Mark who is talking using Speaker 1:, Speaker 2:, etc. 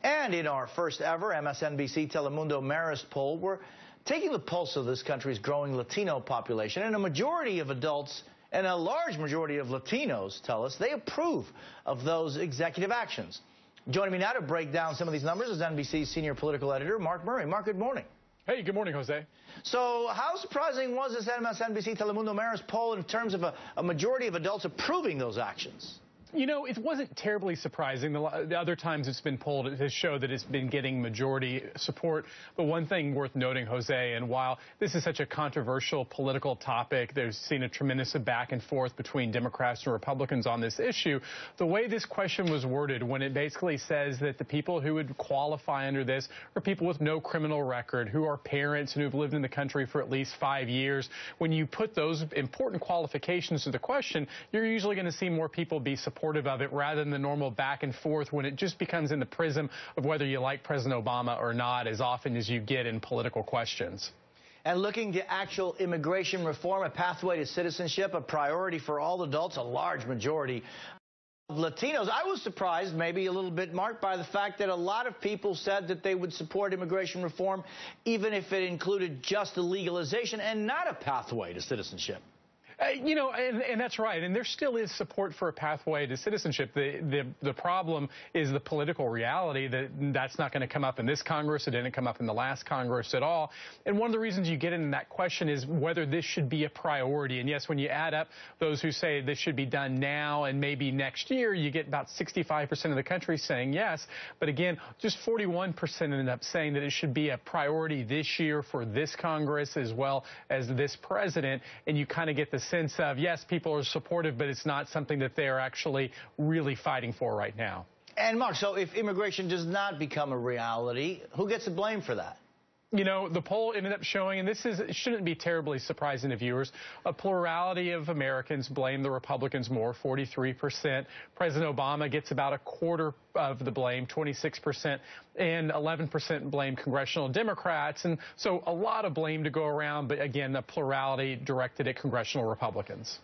Speaker 1: And in our first ever MSNBC Telemundo Marist poll, we're taking the pulse of this country's growing Latino population, and a majority of adults and a large majority of Latinos tell us they approve of those executive actions. Joining me now to break down some of these numbers is NBC's senior political editor, Mark Murray. Mark, good morning.
Speaker 2: Hey, good morning, Jose.
Speaker 1: So how surprising was this MSNBC Telemundo Marist poll in terms of a majority of adults approving those actions?
Speaker 2: You know, it wasn't terribly surprising. The other times it's been polled, it has showed that it's been getting majority support. But one thing worth noting, Jose, and while this is such a controversial political topic, there's seen a tremendous back and forth between Democrats and Republicans on this issue. The way this question was worded, when it basically says that the people who would qualify under this are people with no criminal record, who are parents and who've lived in the country for at least 5 years, when you put those important qualifications to the question, you're usually going to see more people be supportive of it rather than the normal back and forth when it just becomes in the prism of whether you like President Obama or not, as often as you get in political questions.
Speaker 1: And looking to actual immigration reform, a pathway to citizenship, a priority for all adults, a large majority of Latinos. I was surprised, maybe a little bit, Mark, by the fact that a lot of people said that they would support immigration reform even if it included just the legalization and not a pathway to citizenship.
Speaker 2: You know, and that's right. And there still is support for a pathway to citizenship. The problem is the political reality that that's not going to come up in this Congress. It didn't come up in the last Congress at all. And one of the reasons you get into that question is whether this should be a priority. And yes, when you add up those who say this should be done now and maybe next year, you get about 65% of the country saying yes. But again, just 41% ended up saying that it should be a priority this year for this Congress as well as this president. And you kind of get the sense of, yes, people are supportive, but it's not something that they're actually really fighting for right now.
Speaker 1: And, Mark, so if immigration does not become a reality, who gets the blame for that?
Speaker 2: You know, the poll ended up showing, and this shouldn't be terribly surprising to viewers, a plurality of Americans blame the Republicans more, 43%. President Obama gets about a quarter of the blame, 26%, and 11% blame congressional Democrats. And so a lot of blame to go around, but again, the plurality directed at congressional Republicans.